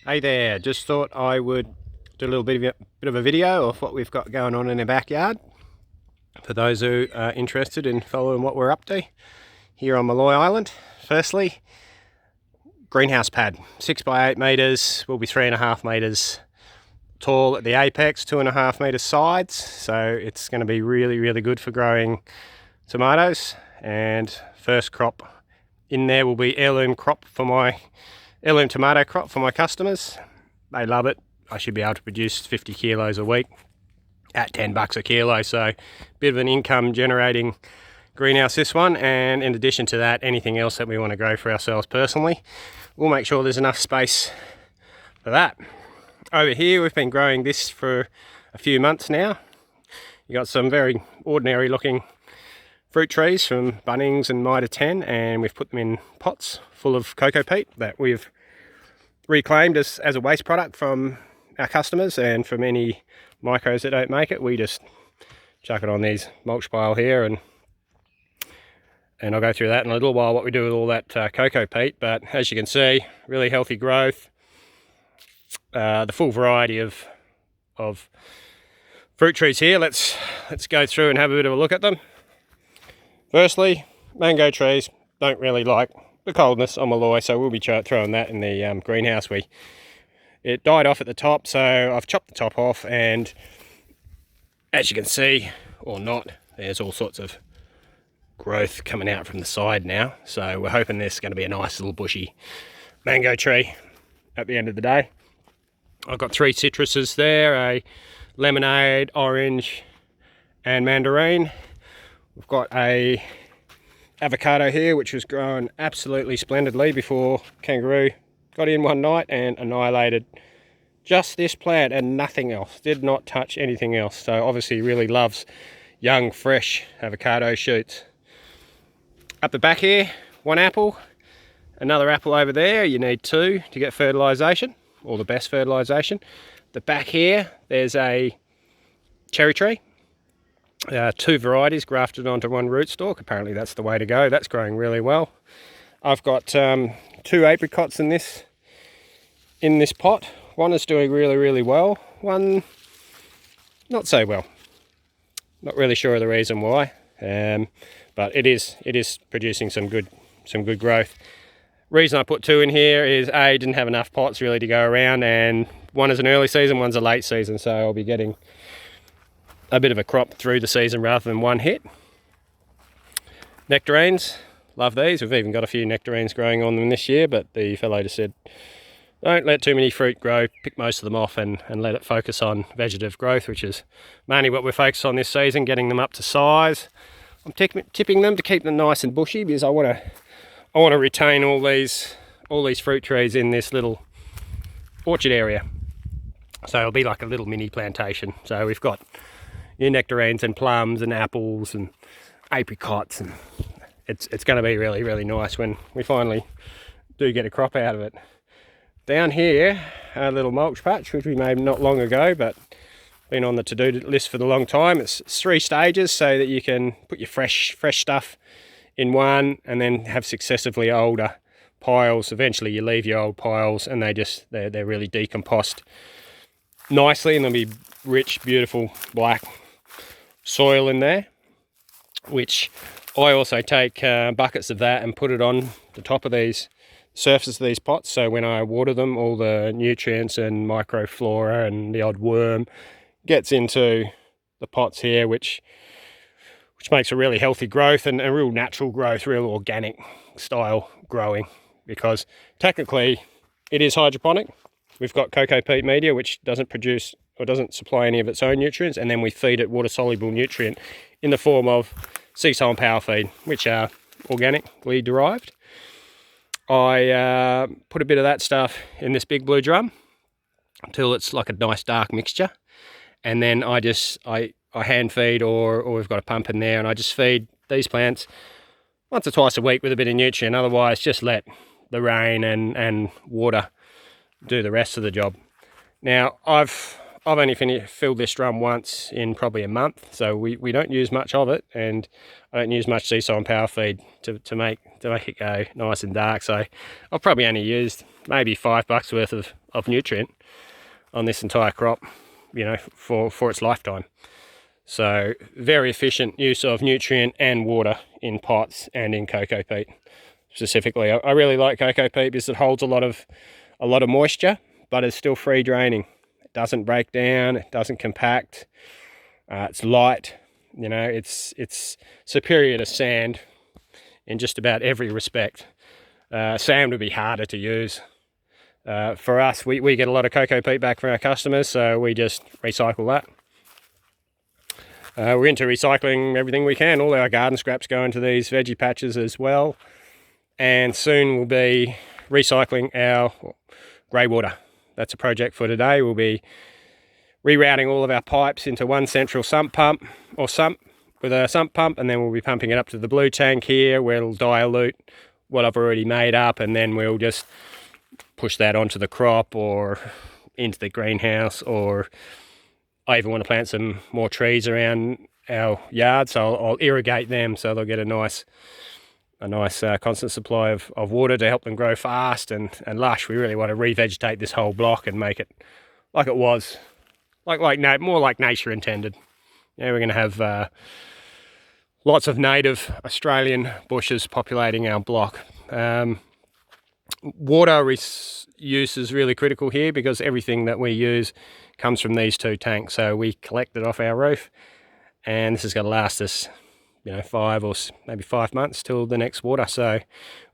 Hey there, just thought I would do a little bit of a video of what we've got going on in the backyard for those who are interested in following what we're up to here on Molloy Island. Firstly, greenhouse pad, 6 by 8 metres, will be 3.5 metres tall at the apex, 2.5 metres sides, so it's going to be really good for growing tomatoes. And first crop in there will be heirloom tomato crop for my customers. They love it. I should be able to produce 50 kilos a week at $10 a kilo, so a bit of an income generating greenhouse this one. And in addition to that, anything else that we want to grow for ourselves personally, we'll make sure there's enough space for that. Over here we've been growing this for a few months now. You got some very ordinary looking fruit trees from Bunnings and Mitre 10, and we've put them in pots full of cocoa peat that we've reclaimed as a waste product from our customers, and from any micros that don't make it, we just chuck it on these mulch pile here, and I'll go through that in a little while, what we do with all that cocoa peat. But as you can see, really healthy growth, the full variety of fruit trees here. Let's go through and have a bit of a look at them. Firstly, mango trees don't really like the coldness on Molloy, so we'll be throwing that in the greenhouse. It died off at the top, so I've chopped the top off, and as you can see, or not, there's all sorts of growth coming out from the side now, so we're hoping this is going to be a nice little bushy mango tree at the end of the day. I've got 3 citruses there, a lemonade, orange and mandarin. We've got a avocado here which was growing absolutely splendidly before kangaroo got in one night and annihilated just this plant and nothing else, did not touch anything else. So obviously really loves young fresh avocado shoots. Up the back here, 1 apple, another apple over there. You need 2 to get fertilisation, or the best fertilisation. The back here there's a cherry tree, 2 varieties grafted onto 1 rootstock. Apparently that's the way to go. That's growing really well. I've got 2 apricots in this pot. One is doing really well, one not so well. Not really sure of the reason why, but it is producing some good growth. Reason I put 2 in here is didn't have enough pots really to go around, and one is an early season, one's a late season, so I'll be getting a bit of a crop through the season rather than one hit. Nectarines, love these. We've even got a few nectarines growing on them this year, but the fellow just said don't let too many fruit grow, pick most of them off and let it focus on vegetative growth, which is mainly what we're focused on this season, getting them up to size. I'm tipping them to keep them nice and bushy, because I want to retain all these fruit trees in this little orchard area. So it'll be like a little mini plantation. So we've got nectarines and plums and apples and apricots, and it's going to be really nice when we finally do get a crop out of it. Down here, a little mulch patch which we made not long ago, but been on the to-do list for the long time. It's 3 stages so that you can put your fresh stuff in one and then have successively older piles. Eventually you leave your old piles and they're really decomposed nicely, and there'll be rich, beautiful black soil in there, which I also take buckets of that and put it on the top of these surfaces of these pots, so when I water them, all the nutrients and microflora and the odd worm gets into the pots here, which makes a really healthy growth and a real natural growth, real organic style growing, because technically it is hydroponic. We've got cocoa peat media which doesn't produce or doesn't supply any of its own nutrients, and then we feed it water-soluble nutrient in the form of sea salt and power feed, which are organically derived. I put a bit of that stuff in this big blue drum until it's like a nice dark mixture, and then I hand feed, or we've got a pump in there, and I just feed these plants once or twice a week with a bit of nutrient. Otherwise just let the rain and water do the rest of the job. Now I've I've only filled this drum once in probably a month, so we don't use much of it, and I don't use much sea soil and power feed to make it go nice and dark. So I've probably only used maybe $5 worth of nutrient on this entire crop, you know, for its lifetime. So very efficient use of nutrient and water in pots and in cocoa peat specifically. I really like cocoa peat because it holds a lot of moisture, but it's still free draining. It doesn't break down, it doesn't compact, it's light, you know, it's superior to sand in just about every respect. Sand would be harder to use. For us, we get a lot of cocoa peat back from our customers, so we just recycle that. We're into recycling everything we can. All our garden scraps go into these veggie patches as well. And soon we'll be recycling our grey water. That's a project for today. We'll be rerouting all of our pipes into one central sump pump, or sump with a sump pump, and then we'll be pumping it up to the blue tank here, where it'll dilute what I've already made up, and then we'll just push that onto the crop or into the greenhouse, or I even want to plant some more trees around our yard, so I'll irrigate them so they'll get a nice constant supply of water to help them grow fast and lush. We really want to revegetate this whole block and make it like it was, more like nature intended. Yeah, we're going to have lots of native Australian bushes populating our block. Water use is really critical here because everything that we use comes from these two tanks. So we collect it off our roof, and this is going to last us, you know, 5 or maybe 5 months till the next water. So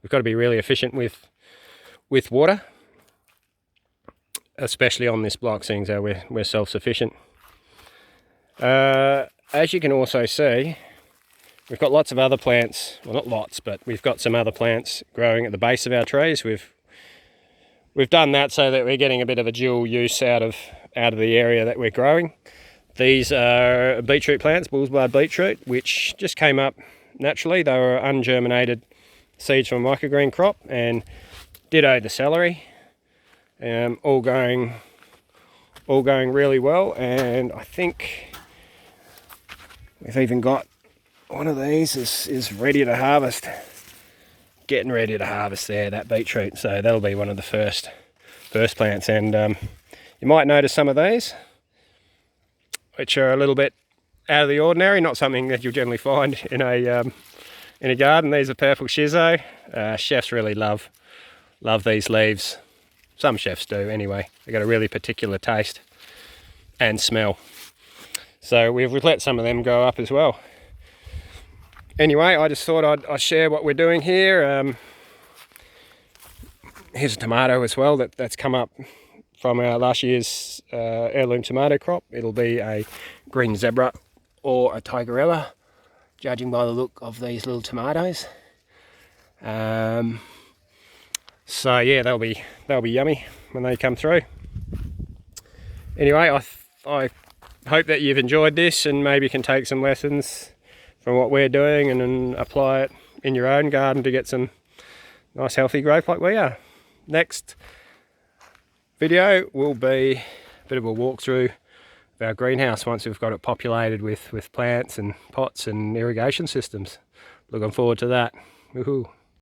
we've got to be really efficient with water, especially on this block, seeing as we're self-sufficient. As you can also see, we've got lots of other plants, well, not lots, but we've got some other plants growing at the base of our trees. We've done that so that we're getting a bit of a dual use out of the area that we're growing. These are beetroot plants, bull's blood beetroot, which just came up naturally. They were ungerminated seeds from a microgreen crop, and ditto the celery. All going really well, and I think we've even got one of these is ready to harvest. Getting ready to harvest there, that beetroot. So that'll be one of the first plants, and you might notice some of these, which are a little bit out of the ordinary, not something that you'll generally find in a garden. These are purple shiso. Chefs really love these leaves. Some chefs do anyway. They've got a really particular taste and smell. So we've let some of them go up as well. Anyway, I just thought I'd share what we're doing here. Here's a tomato as well that's come up from our last year's heirloom tomato crop. It'll be a green zebra or a tigerella, judging by the look of these little tomatoes. So yeah, they'll be yummy when they come through. Anyway, I hope that you've enjoyed this and maybe can take some lessons from what we're doing and then apply it in your own garden to get some nice healthy growth like we are. Next video will be a bit of a walkthrough of our greenhouse once we've got it populated with plants and pots and irrigation systems. Looking forward to that. Woohoo!